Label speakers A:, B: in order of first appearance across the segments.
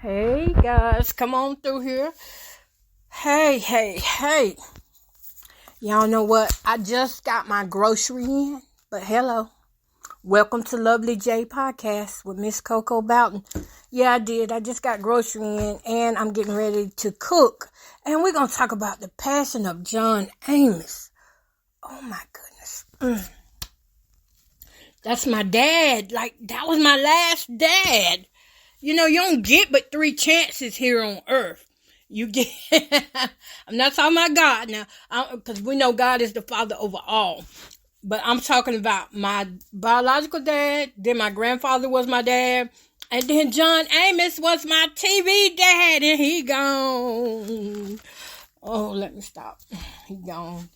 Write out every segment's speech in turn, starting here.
A: Hey guys, come on through here. Hey. Y'all know what? I just got my grocery in, but hello. Welcome to Lovely J Podcast with Miss Coco Boughton. Yeah, I did. I just got grocery in and I'm getting ready to cook. And we're going to talk about the passing of John Amos. Oh my goodness. That's my dad. Like, that was my last dad. You know, you don't get but 3 chances here on earth. You get, I'm not talking about God now, because we know God is the Father over all. But I'm talking about my biological dad, then my grandfather was my dad, and then John Amos was my TV dad, and he gone. Oh, let me stop. He gone.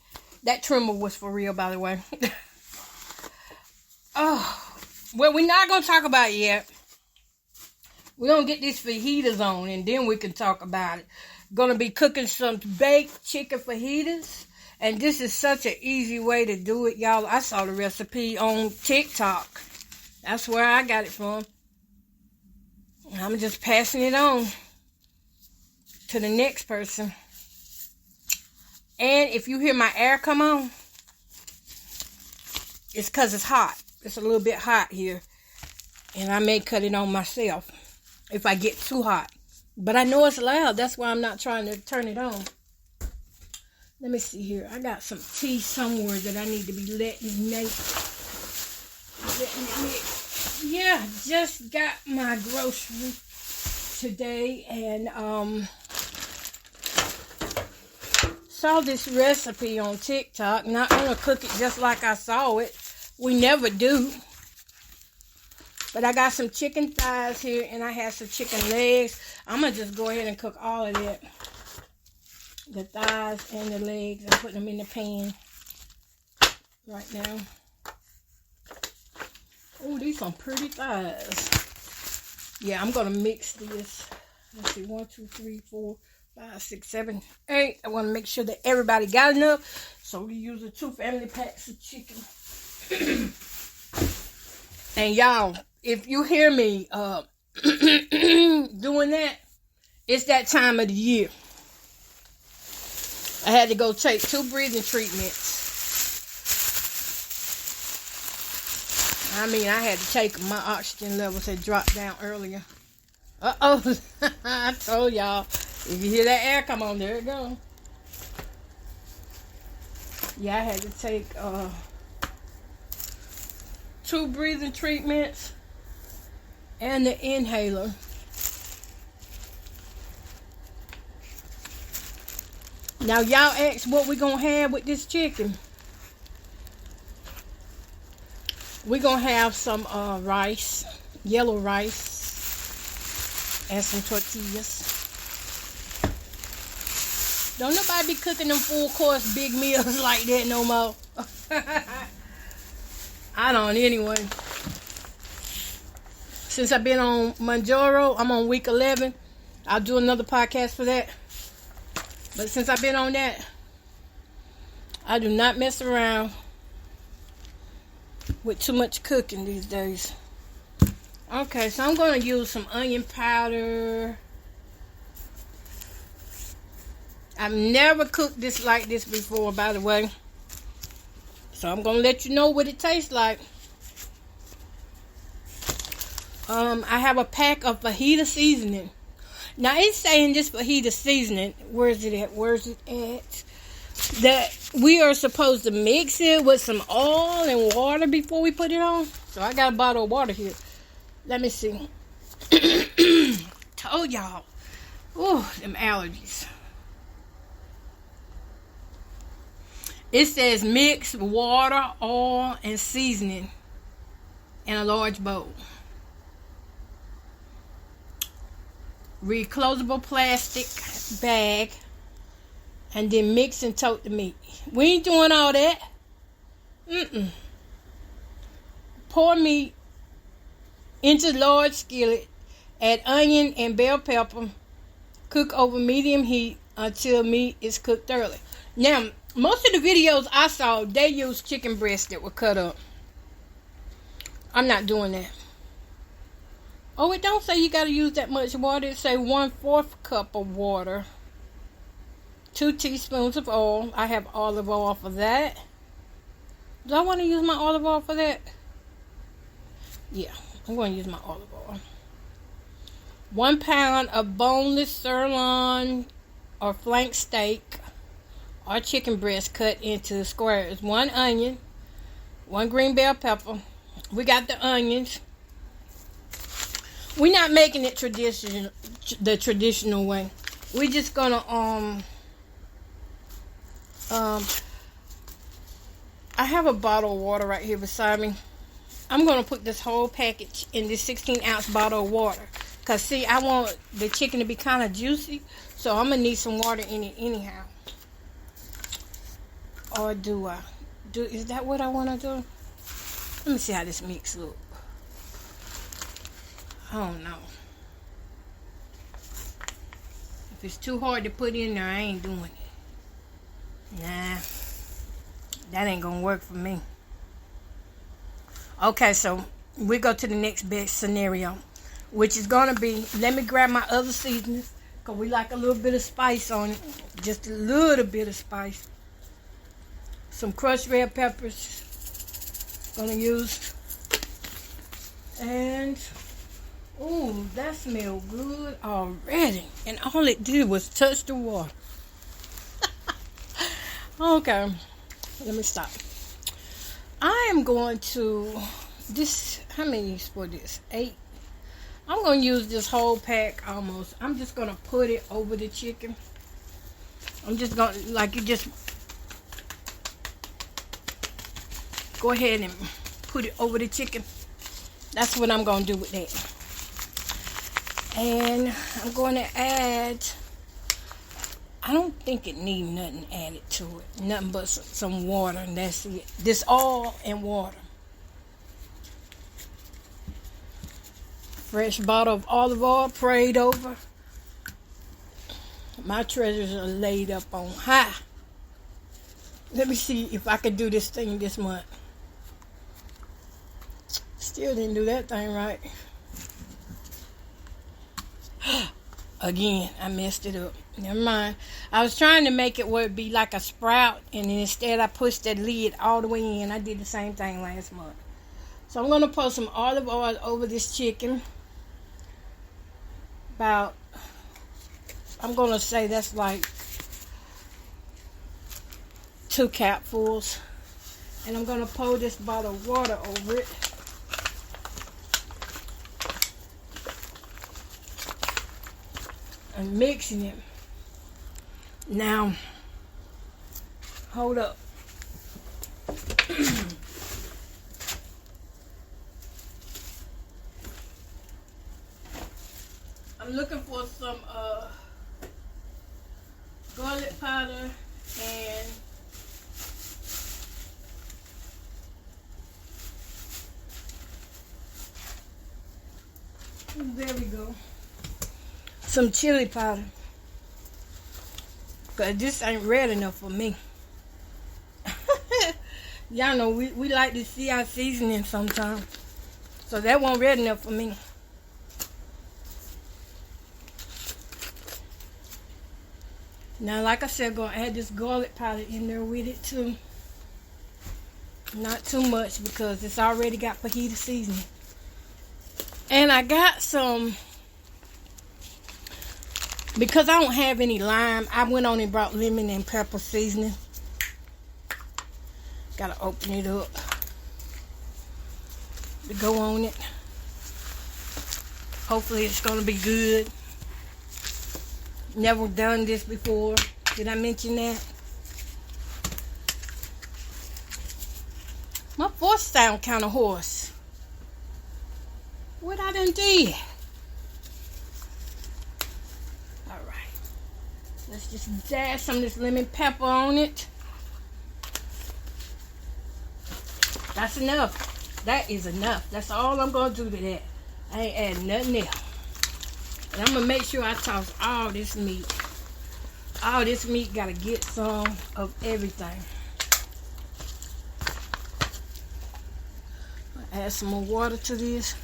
A: That tremor was for real, by the way. Oh, well, we're not going to talk about it yet. We're going to get these fajitas on, and then we can talk about it. Going to be cooking some baked chicken fajitas. And this is such an easy way to do it, y'all. I saw the recipe on TikTok. That's where I got it from. I'm just passing it on to the next person. And if you hear my air come on, it's because it's hot. It's a little bit hot here. And I may cut it on myself if I get too hot. But I know it's loud. That's why I'm not trying to turn it on. Let me see here. I got some tea somewhere that I need to be letting make. Yeah, just got my grocery today and saw this recipe on TikTok. Not gonna cook it just like I saw it. We never do. But I got some chicken thighs here, and I have some chicken legs. I'm going to just go ahead and cook all of that. The thighs and the legs, and put them in the pan right now. Oh, these some pretty thighs. Yeah, I'm going to mix this. Let's see, 1, 2, 3, 4, 5, 6, 7, 8. I want to make sure that everybody got enough. So we use 2 family packs of chicken. And y'all, if you hear me doing that, it's that time of the year. I had to go take 2 breathing treatments. I mean, I had to take them. My oxygen levels had dropped down earlier. Uh-oh. I told y'all. If you hear that air come on, there it goes. Yeah, I had to take 2 breathing treatments and the inhaler. Now y'all ask what we gonna have with this chicken. We gonna have some rice, yellow rice, and some tortillas. Don't nobody be cooking them full course big meals like that no more. I don't anyway. Since I've been on Manjaro, I'm on week 11. I'll do another podcast for that. But since I've been on that, I do not mess around with too much cooking these days. Okay, so I'm going to use some onion powder. I've never cooked this like this before, by the way. So I'm going to let you know what it tastes like. I have a pack of fajita seasoning. Now it's saying this fajita seasoning, where's it at? That we are supposed to mix it with some oil and water before we put it on. So I got a bottle of water here. Let me see. Told y'all. Ooh, them allergies. It says mix water, oil, and seasoning in a large bowl. Reclosable plastic bag, and then mix and tote the meat. We ain't doing all that. Pour meat into large skillet. Add onion and bell pepper. Cook over medium heat until meat is cooked thoroughly. Now, most of the videos I saw, they used chicken breasts that were cut up. I'm not doing that. Oh, it don't say you got to use that much water. It say 1/4 cup of water. 2 teaspoons of oil. I have olive oil for that. Do I want to use my olive oil for that? Yeah, I'm going to use my olive oil. 1 pound of boneless sirloin or flank steak or chicken breast cut into squares. 1 onion. 1 green bell pepper. We got the onions. We're not making it the traditional way. We're just gonna I have a bottle of water right here beside me. I'm gonna put this whole package in this 16-ounce bottle of water. Cause see, I want the chicken to be kind of juicy, so I'm gonna need some water in it anyhow. Or do I? Is that what I want to do? Let me see how this mix look. I don't know. If it's too hard to put in there, I ain't doing it. Nah, that ain't gonna work for me. Okay, so we go to the next best scenario, which is gonna be, let me grab my other seasonings, because we like a little bit of spice on it. Just a little bit of spice. Some crushed red peppers. Gonna use. And ooh, that smells good already. And all it did was touch the water. Okay, let me stop. I am going to, how many is for this? 8. I'm going to use this whole pack almost. I'm just going to put it over the chicken. I'm just going to, like, you just go ahead and put it over the chicken. That's what I'm going to do with that. And I'm going to add, I don't think it needs nothing added to it. Nothing but some water, and that's it. This oil and water. Fresh bottle of olive oil prayed over. My treasures are laid up on high. Let me see if I can do this thing this month. Still didn't do that thing right. Again, I messed it up. Never mind. I was trying to make it where it be like a sprout, and then instead I pushed that lid all the way in. I did the same thing last month. So I'm going to pour some olive oil over this chicken. About, I'm going to say that's like 2 capfuls. And I'm going to pour this bottle of water over it. And mixing it. Now, hold up. I'm looking for some garlic powder and there we go. Some chili powder. But this ain't red enough for me. Y'all know we like to see our seasoning sometimes. So that wasn't red enough for me. Now, like I said, gonna add this garlic powder in there with it too. Not too much because it's already got fajita seasoning. And I got some, because I don't have any lime, I went on and brought lemon and pepper seasoning. Gotta open it up to go on it. Hopefully it's gonna be good. Never done this before. Did I mention that? My voice sound kind of hoarse. What I done did? Alright. Let's just dash some of this lemon pepper on it. That's enough. That is enough. That's all I'm going to do to that. I ain't adding nothing else. And I'm going to make sure I toss all this meat. All this meat got to get some of everything. I'll add some more water to this.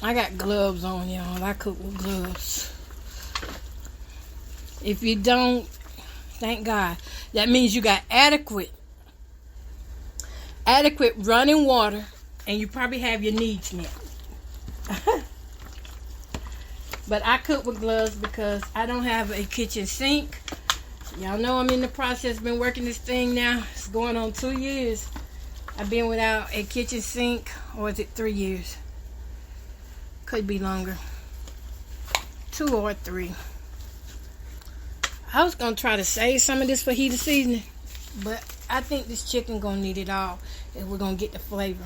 A: I got gloves on, y'all. I cook with gloves. If you don't, thank God. That means you got adequate running water, and you probably have your needs met. But I cook with gloves because I don't have a kitchen sink. Y'all know I'm in the process, been working this thing now. It's going on 2 years. I've been without a kitchen sink, or is it 3 years? Could be longer. 2 or 3. I was going to try to save some of this fajita seasoning, but I think this chicken going to need it all if we're going to get the flavor.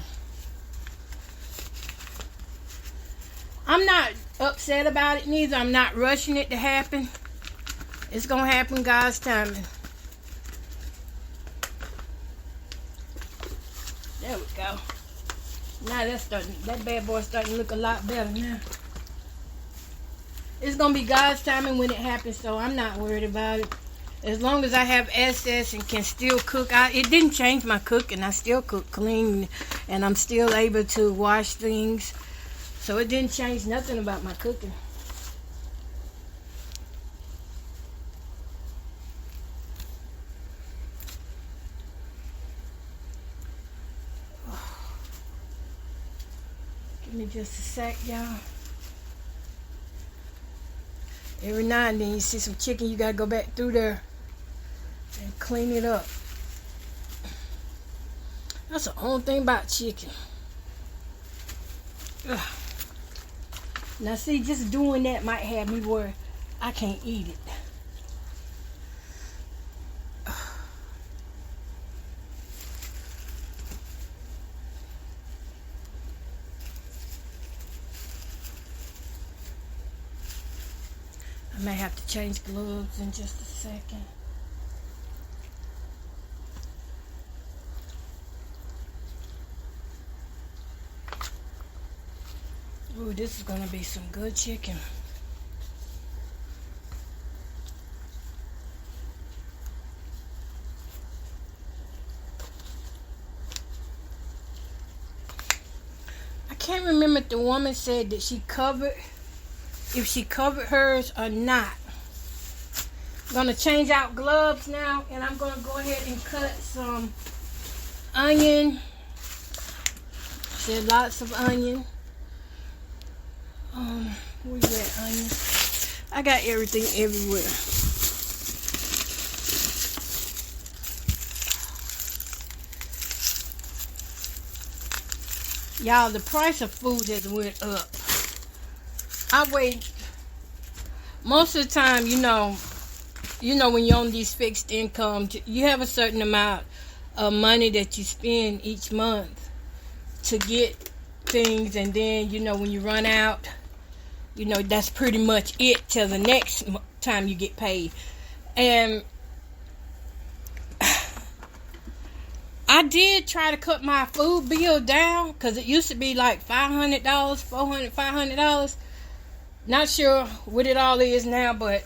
A: I'm not upset about it neither. I'm not rushing it to happen. It's going to happen God's timing. There we go. Now that bad boy starting to look a lot better now. It's going to be God's timing when it happens, so I'm not worried about it. As long as I have access and can still cook. It didn't change my cooking. I still cook clean, and I'm still able to wash things. So it didn't change nothing about my cooking. Give me just a sec, y'all. Every now and then you see some chicken, you gotta go back through there and clean it up. That's the only thing about chicken. Ugh. Now see, just doing that might have me where I can't eat it. I may have to change gloves in just a second. Ooh, this is gonna be some good chicken. I can't remember if the woman said that if she covered hers or not. I'm gonna change out gloves now, and I'm gonna go ahead and cut some onion. Said lots of onion. Where's that onion? I got everything everywhere. Y'all, the price of food has went up. I wait. Most of the time, you know, when you're on these fixed income, you have a certain amount of money that you spend each month to get things, and then, when you run out, that's pretty much it till the next time you get paid. And I did try to cut my food bill down, because it used to be like $500, $500. Not sure what it all is now, but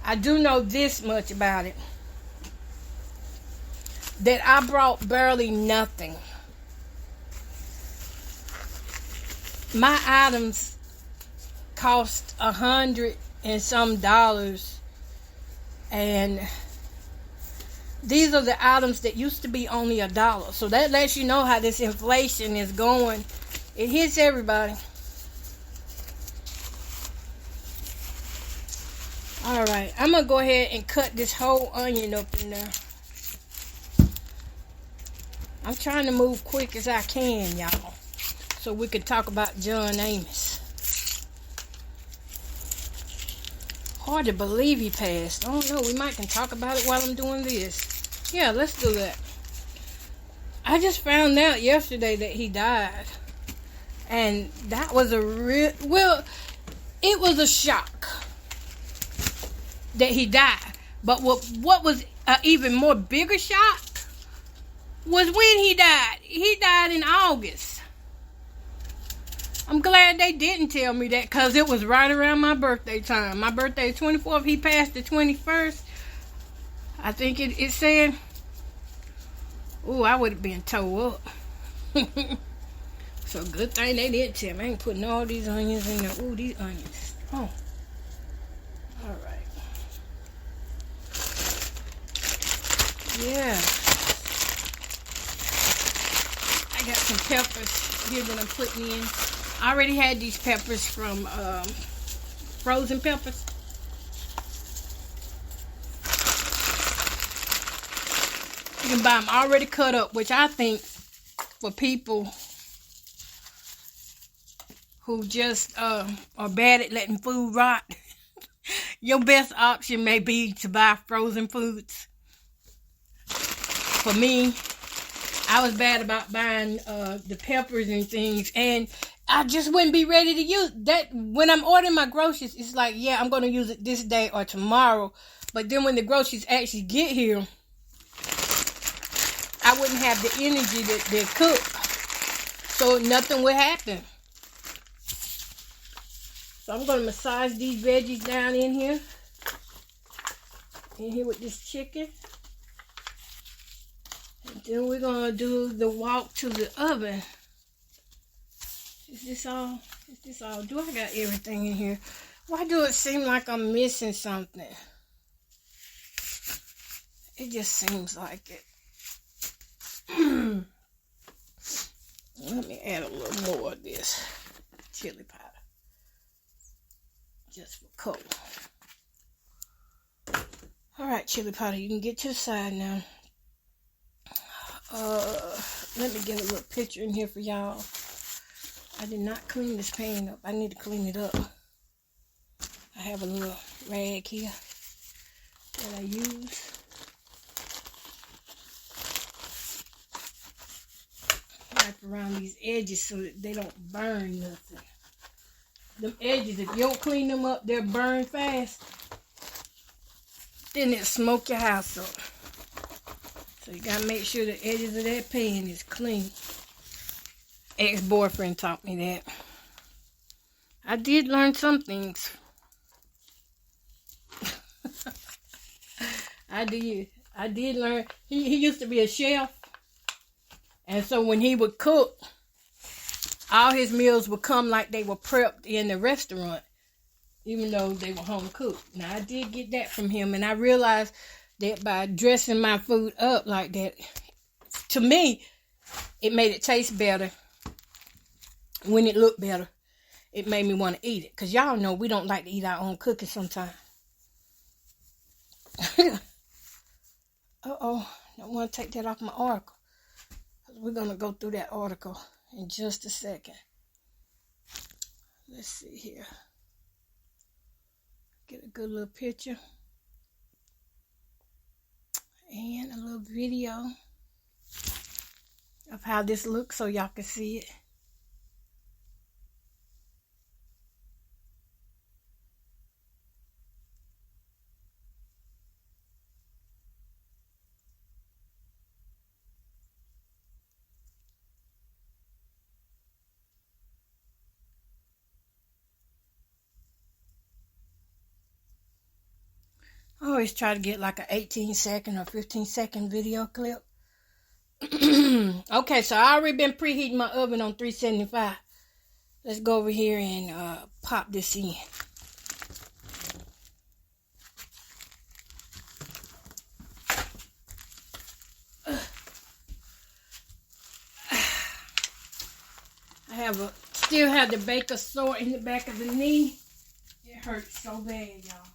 A: I do know this much about it. That I brought barely nothing. My items cost $100 and some, and these are the items that used to be only $1. So that lets you know how this inflation is going. It hits everybody. Alright, I'm going to go ahead and cut this whole onion up in there. I'm trying to move quick as I can, y'all, so we can talk about John Amos. Hard to believe he passed. I don't know, we might can talk about it while I'm doing this. Yeah, let's do that. I just found out yesterday that he died. And that was it was a shock that he died. But what was an even more bigger shock was when he died. He died in August. I'm glad they didn't tell me that, because it was right around my birthday time. My birthday is 24th. He passed the 21st. I think it said. Ooh, I would have been tore up. So good thing they didn't tell me. I ain't putting all these onions in there. Ooh, these onions. Oh. Alright. Yeah. I got some peppers here that I'm putting in. I already had these peppers from frozen peppers. You can buy them already cut up, which I think for people who just are bad at letting food rot, your best option may be to buy frozen foods. For me, I was bad about buying the peppers and things, and I just wouldn't be ready to use that. When I'm ordering my groceries, it's like, yeah, I'm going to use it this day or tomorrow. But then when the groceries actually get here, I wouldn't have the energy to cook. So nothing would happen. So I'm going to massage these veggies down in here. In here with this chicken. And then we're going to do the walk to the oven. Is this all? Is this all? Do I got everything in here? Why do it seem like I'm missing something? It just seems like it. Let me add a little more of this chili powder. Just for color. Alright, chili powder, you can get to the side now. Let me get a little picture in here for y'all. I did not clean this pan up. I need to clean it up. I have a little rag here that I use. Wipe around these edges so that they don't burn nothing. Them edges, if you don't clean them up, they'll burn fast. Then it'll smoke your house up. So you gotta make sure the edges of that pan is clean. Ex-boyfriend taught me that. I did learn some things. I did learn. He used to be a chef. And so when he would cook, all his meals would come like they were prepped in the restaurant, even though they were home cooked. Now, I did get that from him, and I realized that by dressing my food up like that, to me, it made it taste better. When it looked better, it made me want to eat it. Because y'all know we don't like to eat our own cooking sometimes. Uh-oh, I want to take that off my article. We're going to go through that article in just a second. Let's see here. Get a good little picture. And a little video of how this looks so y'all can see it. I always try to get like an 18-second or 15-second video clip. Okay, so I already been preheating my oven on 375. Let's go over here and pop this in. I still have the baker sore in the back of the knee. It hurts so bad, y'all.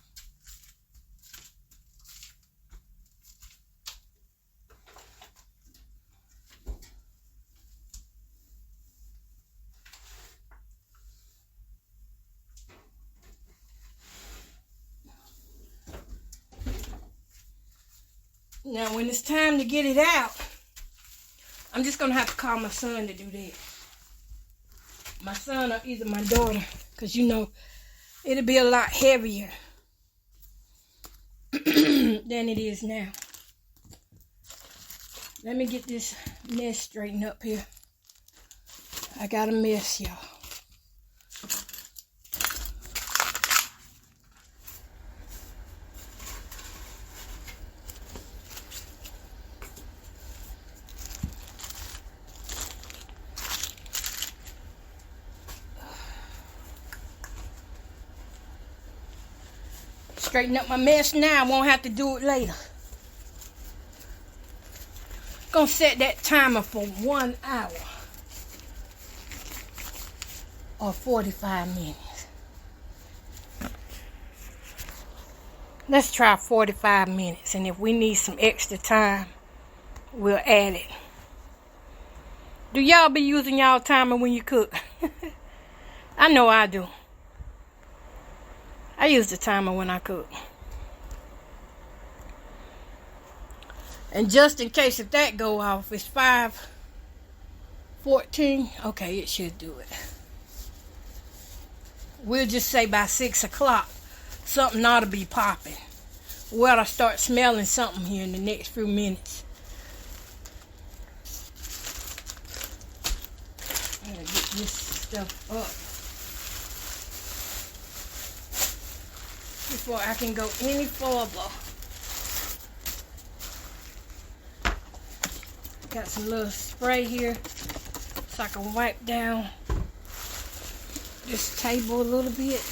A: Now, when it's time to get it out, I'm just going to have to call my son to do that. My son or either my daughter, because, you know, it'll be a lot heavier than it is now. Let me get this mess straightened up here. I got a mess, y'all. Straighten up my mess now. I won't have to do it later. Gonna set that timer for 1 hour or 45 minutes. Let's try 45 minutes, and if we need some extra time, we'll add it. Do y'all be using y'all timer when you cook? I know I do. I use the timer when I cook. And just in case if that go off, it's 5:14. Okay, it should do it. We'll just say by 6 o'clock, something ought to be popping. We ought to start smelling something here in the next few minutes. I'm gonna get this stuff up before I can go any further. Got some little spray here so I can wipe down this table a little bit.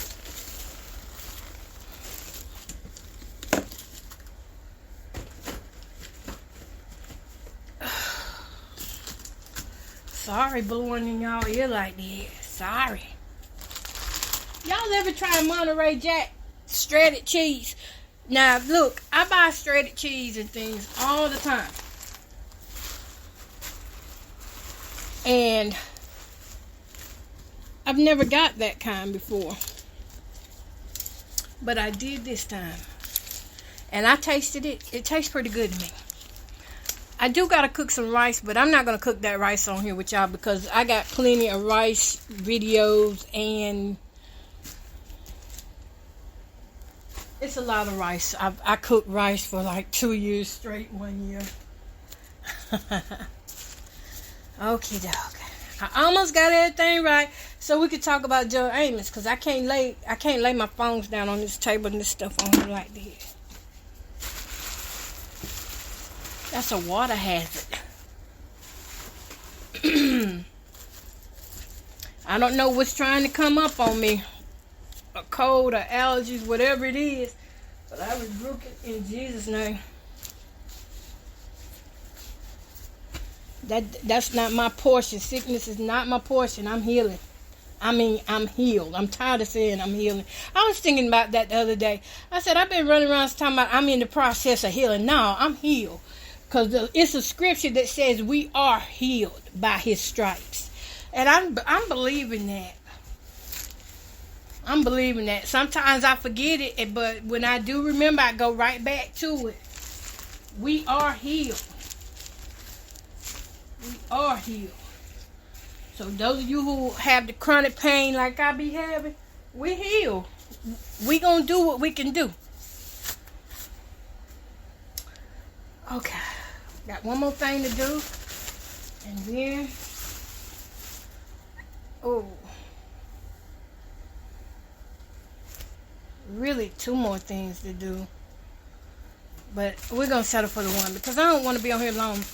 A: Sorry blowing in y'all ear like that. Sorry. Y'all ever try Monterey Jack shredded cheese? Now look, I buy shredded cheese and things all the time. And I've never got that kind before. But I did this time. And I tasted it. It tastes pretty good to me. I do got to cook some rice, but I'm not going to cook that rice on here with y'all because I got plenty of rice videos and it's a lot of rice. I cooked rice for like 2 years straight 1 year. Okie doke. I almost got everything right, so we could talk about John Amos, because I can't lay my phones down on this table and this stuff on here like this. That's a water hazard. I don't know what's trying to come up on me, a cold or allergies, whatever it is, but I rebuke it in Jesus' name. That's not my portion. Sickness is not my portion. I'm healing. I'm healed. I'm tired of saying I'm healing. I was thinking about that the other day. I said, I've been running around talking about I'm in the process of healing. No, I'm healed. Because it's a scripture that says we are healed by his stripes. And I'm believing that. I'm believing that. Sometimes I forget it, but when I do remember, I go right back to it. We are healed. We are healed. So those of you who have the chronic pain like I be having, we healed. We gonna do what we can do. Okay. Got one more thing to do. And then, really 2 more things to do. But we're gonna settle for the one because I don't want to be on here long.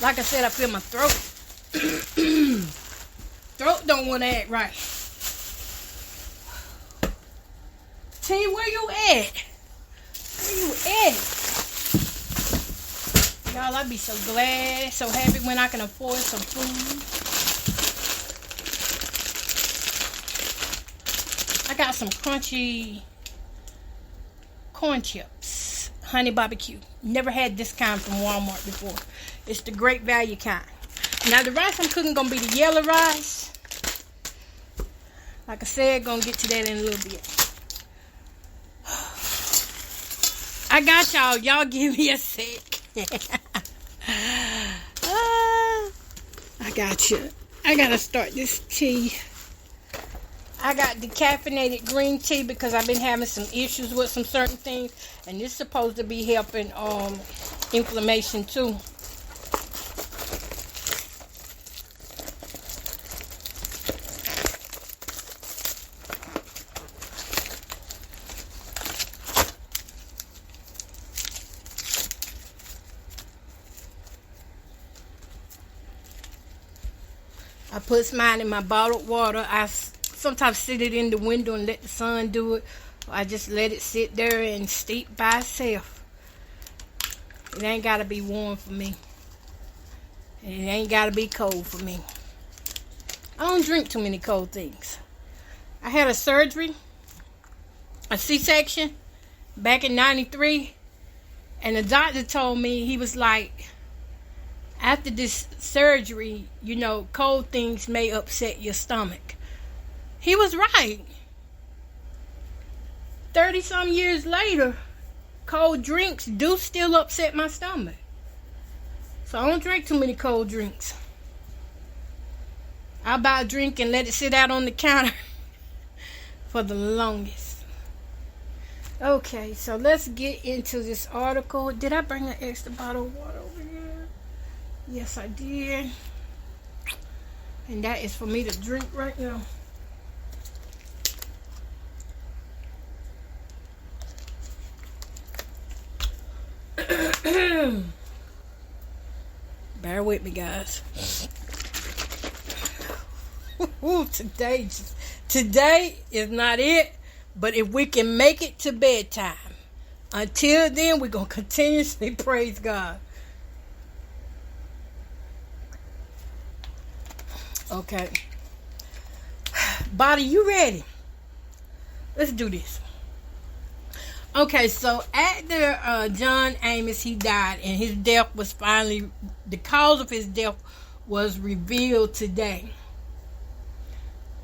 A: Like I said, I feel my throat. Throat don't want to act right. T, where you at? Where you at? Y'all, I be so glad, so happy when I can afford some food. I got some crunchy corn chips. Honey barbecue. Never had this kind from Walmart before. It's the great value kind. Now the rice I'm cooking gonna be the yellow rice. Like I said, gonna get to that in a little bit. I got y'all. Y'all give me a sec. I got you. I gotta start this tea. I got decaffeinated green tea because I've been having some issues with some certain things, and it's supposed to be helping inflammation too. I put mine in my bottled water. I sometimes sit it in the window and let the sun do it. I just let it sit there and steep by itself. It ain't got to be warm for me. And it ain't got to be cold for me. I don't drink too many cold things. I had a surgery, a C-section, back in 93. And the doctor told me, he was like, after this surgery, you know, cold things may upset your stomach. He was right. 30-some years later, cold drinks do still upset my stomach. So I don't drink too many cold drinks. I'll buy a drink and let it sit out on the counter for the longest. Okay, so let's get into this article. Did I bring an extra bottle of water over here? Yes, I did. And that is for me to drink right now. Bear with me, guys. Today is not it. But if we can make it to bedtime, until then, we're going to continuously praise God. Okay. Body, you ready? Let's do this. Okay, so Actor John Amos, he died, and his death was finally, the cause of his death was revealed today.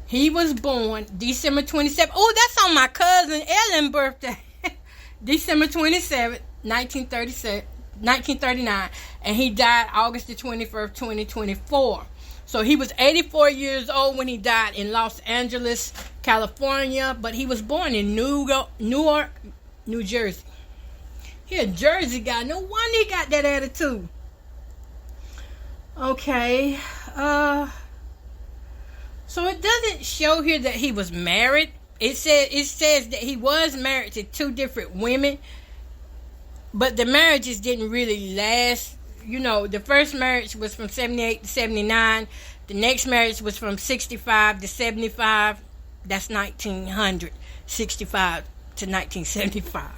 A: He was born December 27th. Oh, that's on my cousin Ellen's birthday. December 27th, 1939. And he died August the 21st, 2024. So he was 84 years old when he died in Los Angeles, California. But he was born in Newark, New Jersey. He a Jersey guy. No wonder he got that attitude. Okay. So it doesn't show here that he was married. It says that he was married to two different women, but the marriages didn't really last. You know, the first marriage was from 78 to 79. The next marriage was from 65 to 75. That's 1965 to 1975.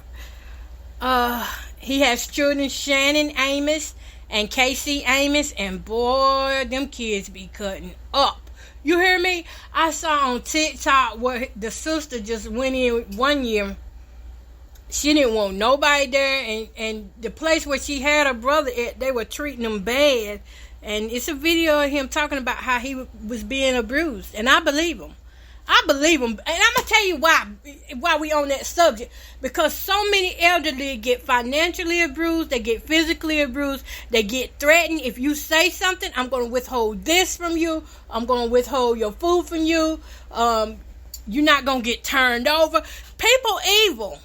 A: He has children, Shannon Amos and Casey Amos, and boy, them kids be cutting up. You hear me? I saw on TikTok where the sister just went in one year. She didn't want nobody there. And the place where she had her brother at, they were treating him bad. And it's a video of him talking about how he was being abused. And I believe him. I believe him. And I'm going to tell you why we on that subject. Because so many elderly get financially abused. They get physically abused. They get threatened. If you say something, I'm going to withhold this from you. I'm going to withhold your food from you. You're not going to get turned over. People evil.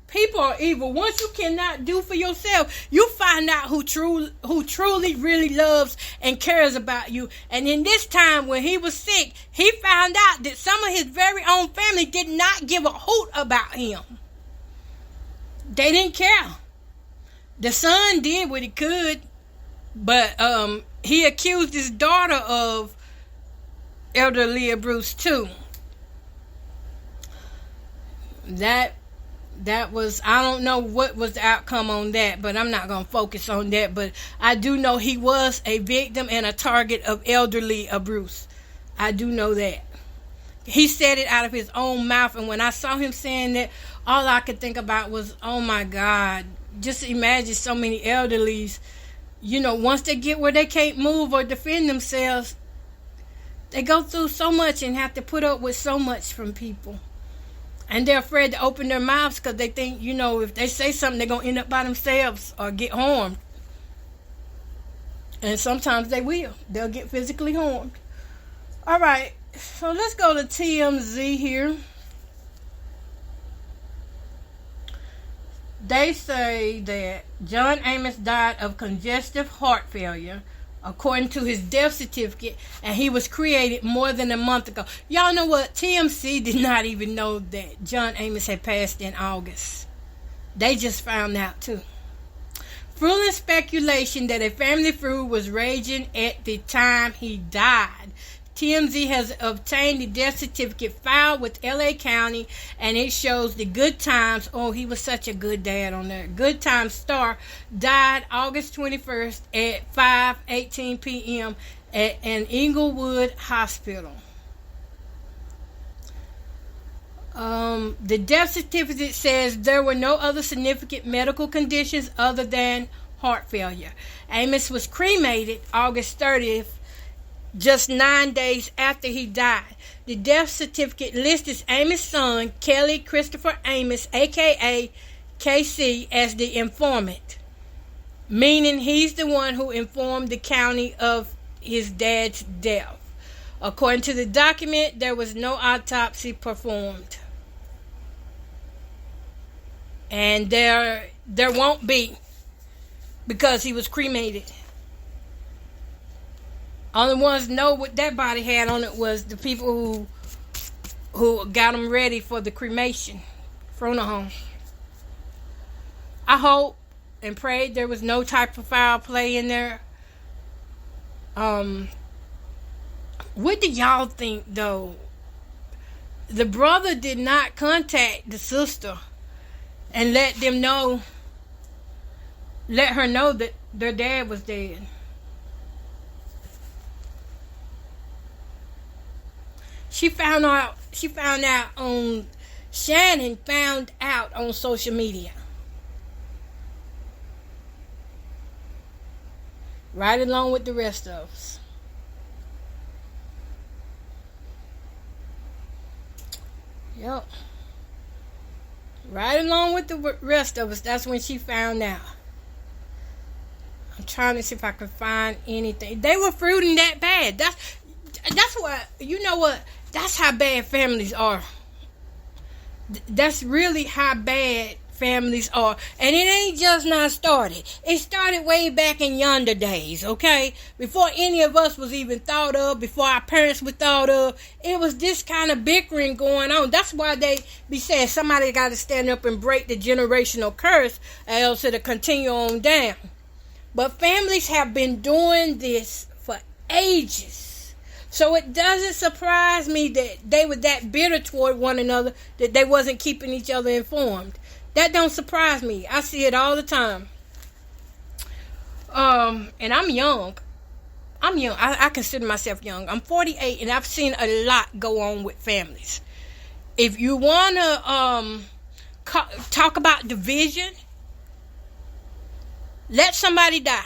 A: People are evil. Once you cannot do for yourself, you find out who truly really loves and cares about you. And in this time when he was sick, he found out that some of his very own family did not give a hoot about him. They didn't care. The son did what he could, but he accused his daughter of elderly abuse too. That was, I don't know what was the outcome on that, but I'm not going to focus on that. But I do know he was a victim and a target of elderly abuse. I do know that. He said it out of his own mouth. And when I saw him saying that, all I could think about was, oh my God, just imagine so many elderlies, you know, once they get where they can't move or defend themselves, they go through so much and have to put up with so much from people. And they're afraid to open their mouths because they think, you know, if they say something, they're going to end up by themselves or get harmed. And sometimes they will. They'll get physically harmed. All right. So let's go to TMZ here. They say that John Amos died of congestive heart failure, according to his death certificate, and he was created more than a month ago. Y'all know what? TMZ did not even know that John Amos had passed in August. They just found out too. Fueling speculation that a family feud was raging at the time he died. TMZ has obtained the death certificate filed with LA County, and it shows the Good Times. Oh, he was such a good dad on there. Good Times star died August 21st at 5:18 p.m. at an Inglewood hospital. The death certificate says there were no other significant medical conditions other than heart failure. Amos was cremated August 30th, just 9 days after he died. The death certificate lists Amos' son, Kelly Christopher Amos, aka KC, as the informant, meaning he's the one who informed the county of his dad's death. According to the document, there was no autopsy performed. And there won't be, because he was cremated. Only ones know what that body had on it was the people who got him ready for the cremation funeral home. I hope and pray there was no type of foul play in there. What do y'all think, though? The brother did not contact the sister and let her know that their dad was dead. Shannon found out on social media. Right along with the rest of us. Yep. Right along with the rest of us. That's when she found out. I'm trying to see if I can find anything. They were fruiting that bad. That's what, you know what? That's how bad families are. That's really how bad families are. And it ain't just not started. It started way back in yonder days, okay? Before any of us was even thought of, before our parents were thought of, it was this kind of bickering going on. That's why they be saying somebody got to stand up and break the generational curse, or else it'll continue on down. But families have been doing this for ages. So it doesn't surprise me that they were that bitter toward one another, that they wasn't keeping each other informed. That don't surprise me. I see it all the time. And I'm young. I consider myself young. I'm 48, and I've seen a lot go on with families. If you want to talk about division, let somebody die,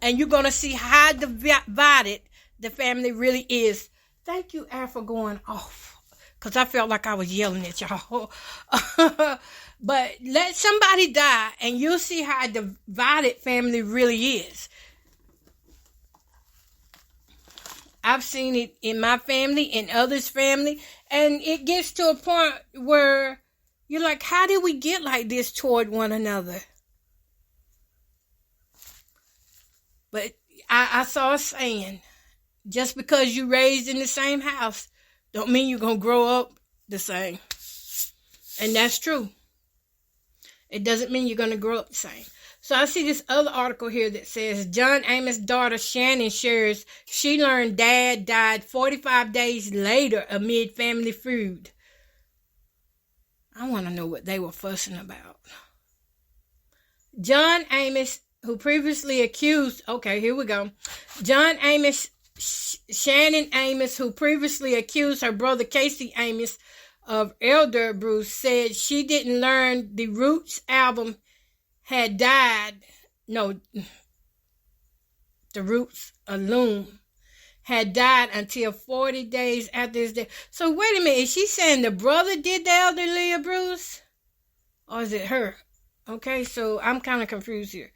A: and you're going to see how divided the family really is. Thank you, Al, for going off, because I felt like I was yelling at y'all. But let somebody die, and you'll see how divided family really is. I've seen it in my family, in others' family, and it gets to a point where you're like, how did we get like this toward one another? But I saw a saying, just because you raised in the same house, don't mean you're going to grow up the same. And that's true. It doesn't mean you're going to grow up the same. So I see this other article here that says, John Amos' daughter Shannon shares she learned dad died 45 days later amid family feud. I want to know what they were fussing about. John Amos, who previously accused, Shannon Amos, who previously accused her brother Casey Amos of elder abuse, said she didn't learn the Roots album had died. No, the Roots alum had died until 40 days after his death. So wait a minute, is she saying the brother did the elderly abuse? Or is it her? Okay, so I'm kind of confused here.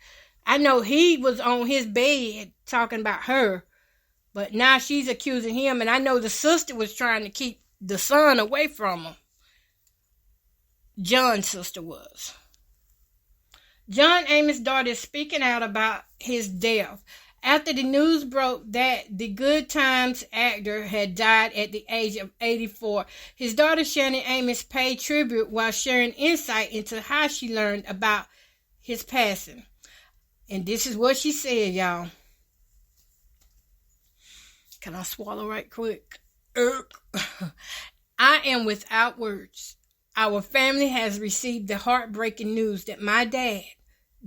A: I know he was on his bed talking about her, but now she's accusing him, and I know the sister was trying to keep the son away from him. John's sister was. John Amos' daughter is speaking out about his death after the news broke that the Good Times actor had died at the age of 84. His daughter Shannon Amos paid tribute while sharing insight into how she learned about his passing. And this is what she said, y'all. Can I swallow right quick? I am without words. Our family has received the heartbreaking news that my dad,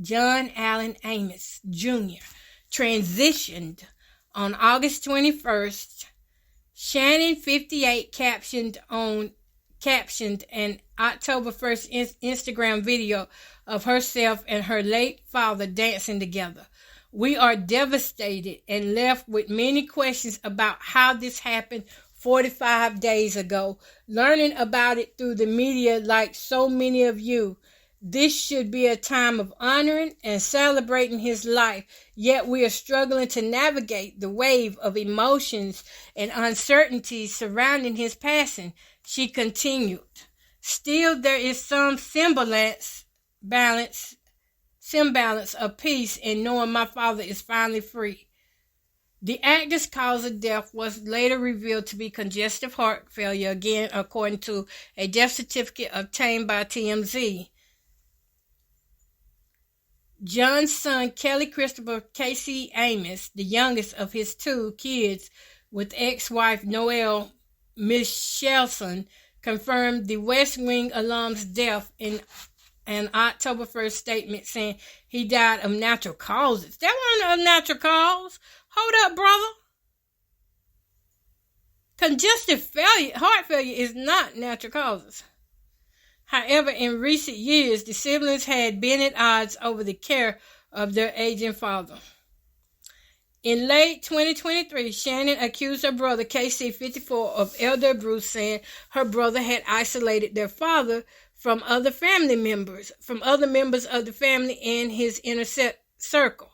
A: John Allen Amos Jr., transitioned on August 21st. Shannon, 58, captioned an October 1st Instagram video of herself and her late father dancing together. We are devastated and left with many questions about how this happened 45 days ago. Learning about it through the media like so many of you. This should be a time of honoring and celebrating his life, yet we are struggling to navigate the wave of emotions and uncertainties surrounding his passing, she continued. Still, there is some semblance of peace in knowing my father is finally free. The actor's cause of death was later revealed to be congestive heart failure, again according to a death certificate obtained by TMZ. John's son, Kelly Christopher Casey Amos, the youngest of his two kids, with ex-wife Noelle Michelson, confirmed the West Wing alum's death in an October 1st statement saying he died of natural causes. That wasn't a natural cause. Hold up, brother. Congestive heart failure is not natural causes. However, in recent years, the siblings had been at odds over the care of their aging father. In late 2023, Shannon accused her brother, KC, 54, of elder abuse, saying her brother had isolated their father from other members of the family and his inner circle.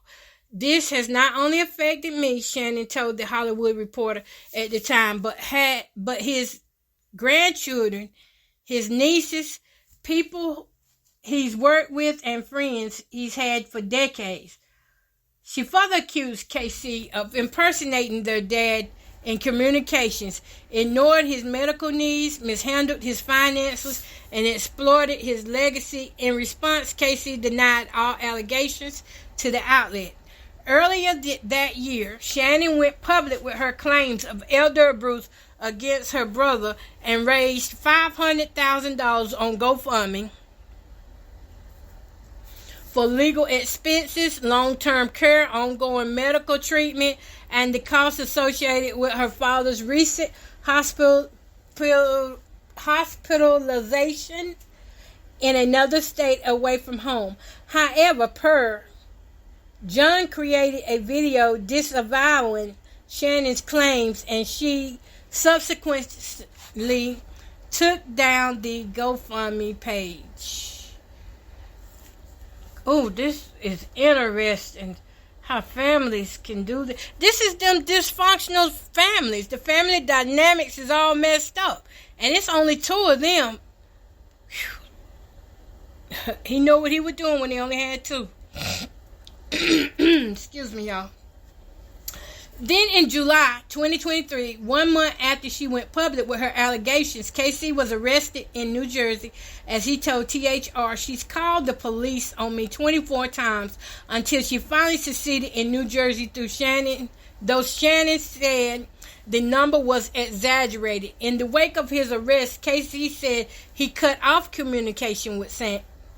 A: This has not only affected me, Shannon told The Hollywood Reporter at the time, but his grandchildren, his nieces, people he's worked with, and friends he's had for decades. She further accused KC of impersonating their dad in communications, ignored his medical needs, mishandled his finances, and exploited his legacy. In response, KC denied all allegations to the outlet. Earlier that year, Shannon went public with her claims of elder abuse against her brother and raised $500,000 on GoFundMe for legal expenses, long-term care, ongoing medical treatment, and the costs associated with her father's recent hospitalization in another state away from home. However, John created a video disavowing Shannon's claims, and she subsequently took down the GoFundMe page. Oh, this is interesting, how families can do this. This is them dysfunctional families. The family dynamics is all messed up. And it's only two of them. Whew. He knew what he was doing when he only had two. Excuse me, y'all. Then in July 2023, 1 month after she went public with her allegations, Casey was arrested in New Jersey. As he told THR, she's called the police on me 24 times until she finally succeeded in New Jersey through Shannon, though Shannon said the number was exaggerated. In the wake of his arrest, Casey said he cut off communication with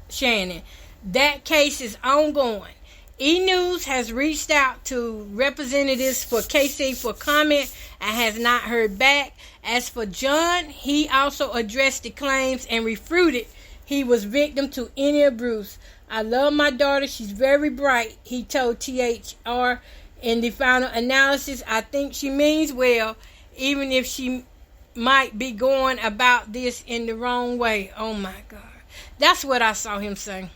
A: Shannon. That case is ongoing. E! News has reached out to representatives for KC for comment and has not heard back. As for John, he also addressed the claims and refuted he was victim to any abuse. I love my daughter. She's very bright, he told THR. In the final analysis, I think she means well, even if she might be going about this in the wrong way. Oh my God. That's what I saw him say.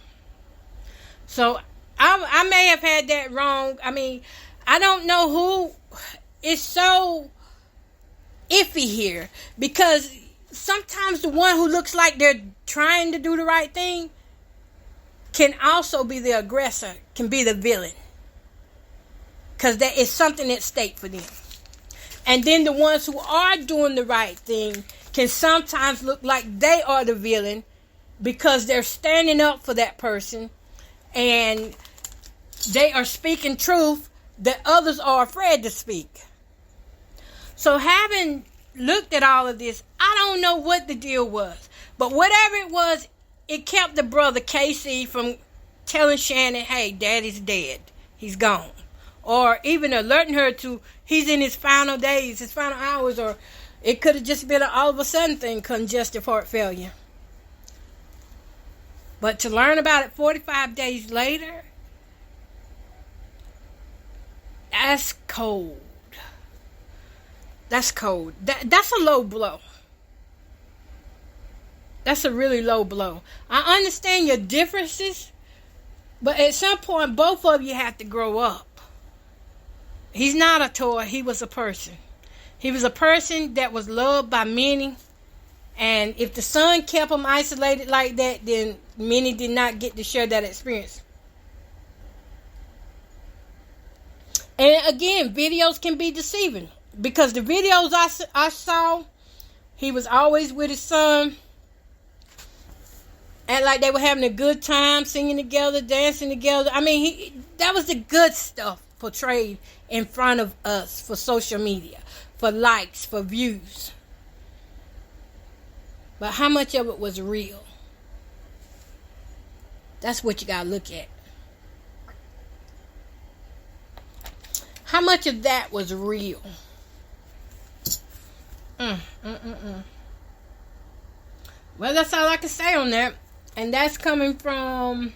A: So I may have had that wrong. I mean, I don't know who. It's so iffy here because sometimes the one who looks like they're trying to do the right thing can also be the aggressor, can be the villain, because there is something at stake for them. And then the ones who are doing the right thing can sometimes look like they are the villain because they're standing up for that person and they are speaking truth that others are afraid to speak. So having looked at all of this, I don't know what the deal was. But whatever it was, it kept the brother Casey from telling Shannon, hey, Daddy's dead. He's gone. Or even alerting her to he's in his final days, his final hours, or it could have just been an all of a sudden thing, congestive heart failure. But to learn about it 45 days later, that's cold. That's cold. That's a low blow. That's a really low blow. I understand your differences, but at some point, both of you have to grow up. He's not a toy. He was a person. He was a person that was loved by many. And if the son kept him isolated like that, then many did not get to share that experience. And again, videos can be deceiving. Because the videos I saw, he was always with his son. And like they were having a good time, singing together, dancing together. I mean, that was the good stuff portrayed in front of us for social media, for likes, for views. But how much of it was real? That's what you gotta look at. How much of that was real? Well, that's all I can say on that. And that's coming from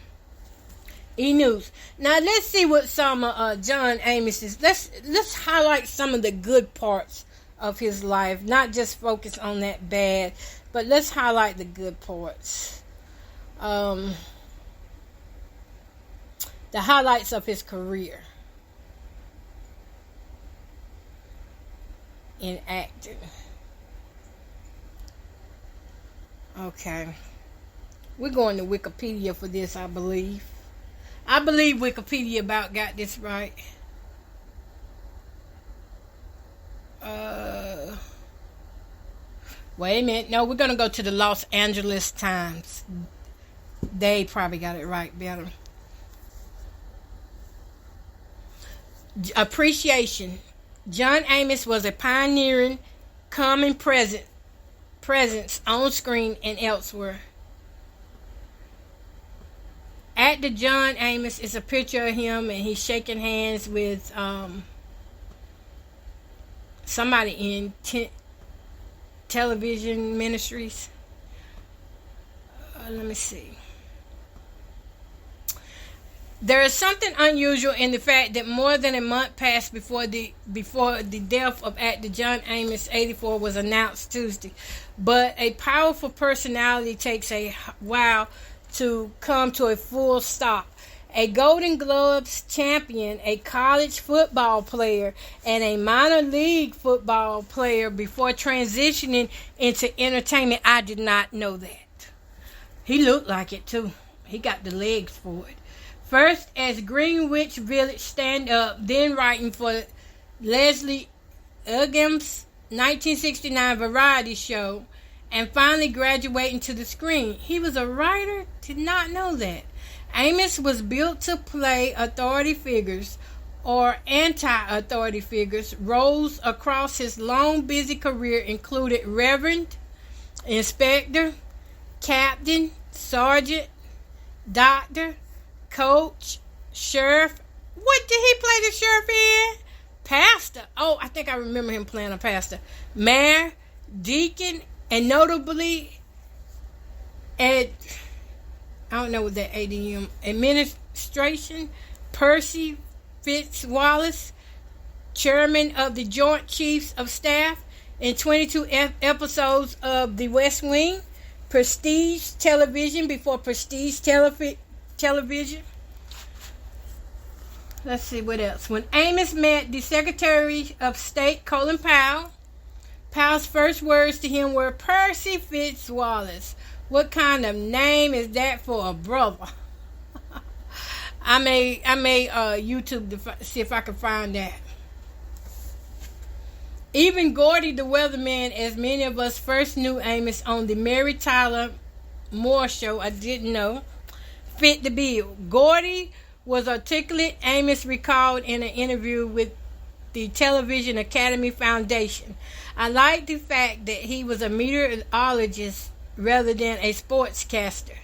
A: E-News. Now, let's see what some of John Amos is. Let's highlight some of the good parts of his life. Not just focus on that bad, but let's highlight the good parts. The highlights of his career in acting. Okay. We're going to Wikipedia for this, I believe. I believe Wikipedia about got this right. Wait a minute. No, we're going to go to the Los Angeles Times. They probably got it right better. Appreciation. John Amos was a pioneering, common presence on screen and elsewhere. Actor John Amos is a picture of him, and he's shaking hands with somebody in television ministries. Let me see. There is something unusual in the fact that more than a month passed before the death of actor John Amos, 84, was announced Tuesday. But a powerful personality takes a while to come to a full stop. A Golden Gloves champion, a college football player, and a minor league football player before transitioning into entertainment. I did not know that. He looked like it too. He got the legs for it. First as Greenwich Village stand-up, then writing for Leslie Uggams' 1969 variety show, and finally graduating to the screen. He was a writer? Did not know that. Amos was built to play authority figures or anti-authority figures. Roles across his long, busy career included Reverend, Inspector, Captain, Sergeant, Doctor, Coach, Sheriff. What did he play the sheriff in? Pastor. Oh, I think I remember him playing a pastor. Mayor, Deacon, and notably I don't know what that ADM, Administration, Percy Fitzwallace, Chairman of the Joint Chiefs of Staff, in 22 episodes of The West Wing, Prestige Television before Prestige Television. Let's see what else. When Amos met the Secretary of State, Colin Powell, Powell's first words to him were Percy Fitzwallace. What kind of name is that for a brother? I may YouTube to see if I can find that. Even Gordy the Weatherman, as many of us first knew Amos on the Mary Tyler Moore Show, I didn't know, fit the bill. Gordy was articulate, Amos recalled in an interview with the Television Academy Foundation. I like the fact that he was a meteorologist rather than a sportscaster,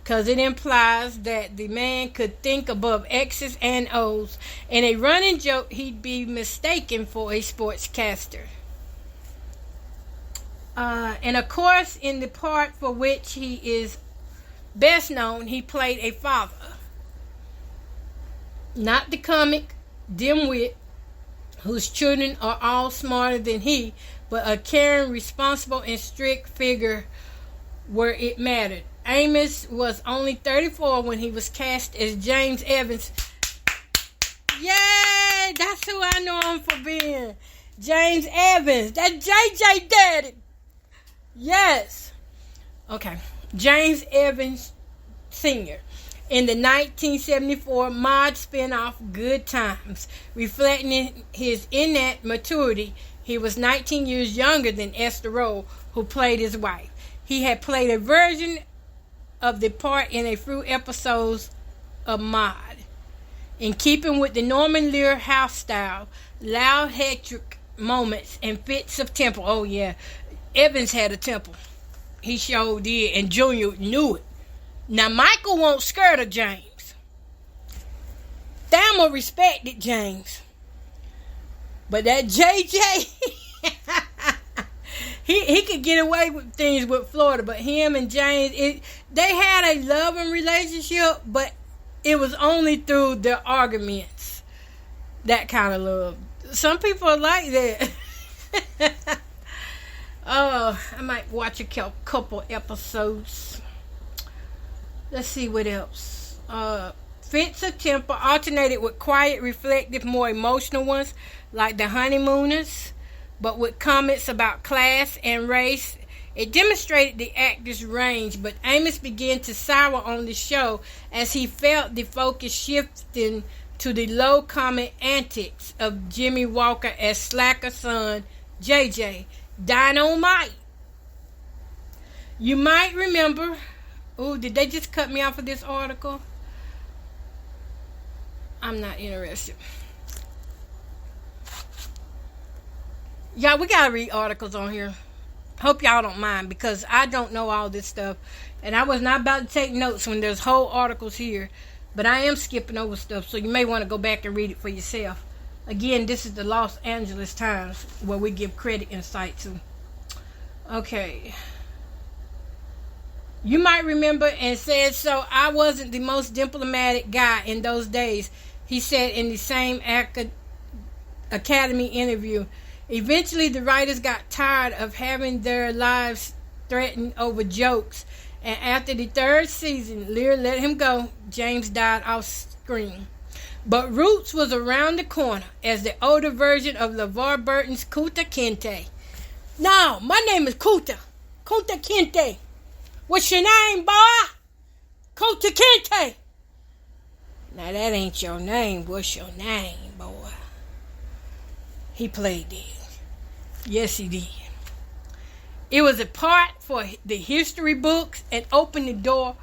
A: because it implies that the man could think above X's and O's. In a running joke, he'd be mistaken for a sportscaster. And of course, in the part for which he is best known, he played a father. Not the comic dimwit whose children are all smarter than he, but a caring, responsible, and strict figure where it mattered. Amos was only 34 when he was cast as James Evans. Yay! That's who I know him for being. James Evans. That JJ daddy. Yes. Okay. James Evans Sr. in the 1974 mod spinoff Good Times, reflecting his innate maturity. He was 19 years younger than Esther Rolle, who played his wife. He had played a version of the part in a few episodes of Mod. In keeping with the Norman Lear house style, loud, hectic moments and fits of tempo. Oh yeah, Evans had a tempo. He sure did, and Junior knew it. Now Michael won't skirt of James. Thelma respected James. But that JJ, he could get away with things with Florida, but him and James, they had a loving relationship, but it was only through their arguments. That kind of love. Some people are like that. Oh, I might watch a couple episodes. Let's see what else. Fits of temper alternated with quiet, reflective, more emotional ones, like The Honeymooners, but with comments about class and race. It demonstrated the actor's range, but Amos began to sour on the show as he felt the focus shifting to the low-comment antics of Jimmy Walker as slacker son JJ. Dynamite. You might remember. Oh, did they just cut me off of this article? I'm not interested. Y'all, we gotta read articles on here. Hope y'all don't mind, because I don't know all this stuff, and I was not about to take notes when there's whole articles here, but I am skipping over stuff, so you may want to go back and read it for yourself. Again, this is the Los Angeles Times, where we give credit and cite to. Okay. You might remember, and said so, I wasn't the most diplomatic guy in those days, he said in the same Academy interview. Eventually, the writers got tired of having their lives threatened over jokes, and after the third season, Lear let him go. James died off screen. But Roots was around the corner as the older version of LeVar Burton's Kunta Kinte. No, my name is Kunta Kinte. What's your name, boy? Kunta Kinte. Now that ain't your name. What's your name, boy? He played it. Yes, he did. It was a part for the history books and opened the door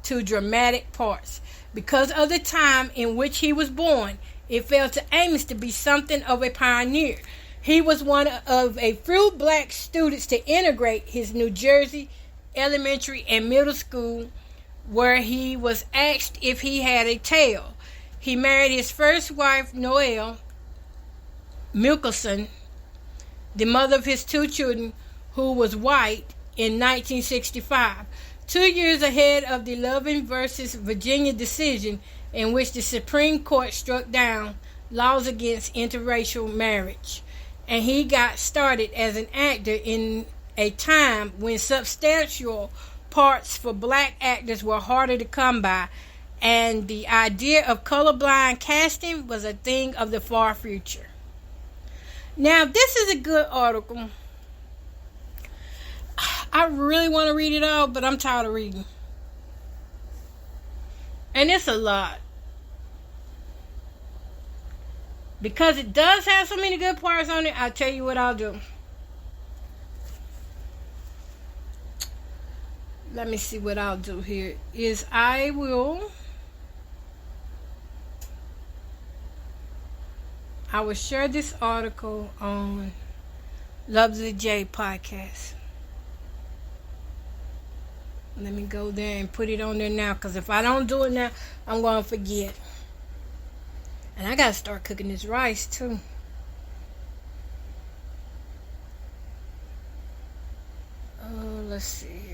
A: to dramatic parts. Because of the time in which he was born, it fell to Amos to be something of a pioneer. He was one of a few black students to integrate his New Jersey elementary and middle school, where he was asked if he had a tail. He married his first wife, Noelle Mickelson, the mother of his two children, who was white, in 1965. 2 years ahead of the Loving versus Virginia decision, in which the Supreme Court struck down laws against interracial marriage. And he got started as an actor in a time when substantial parts for black actors were harder to come by, and the idea of colorblind casting was a thing of the far future. Now, this is a good article. I really want to read it all, but I'm tired of reading. And it's a lot. Because it does have so many good parts on it, I'll tell you what I'll do. Let me see what I'll do here. I I will share this article on Lovely J podcast. Let me go there and put it on there now, because if I don't do it now, I'm going to forget. And I got to start cooking this rice too. Let's see.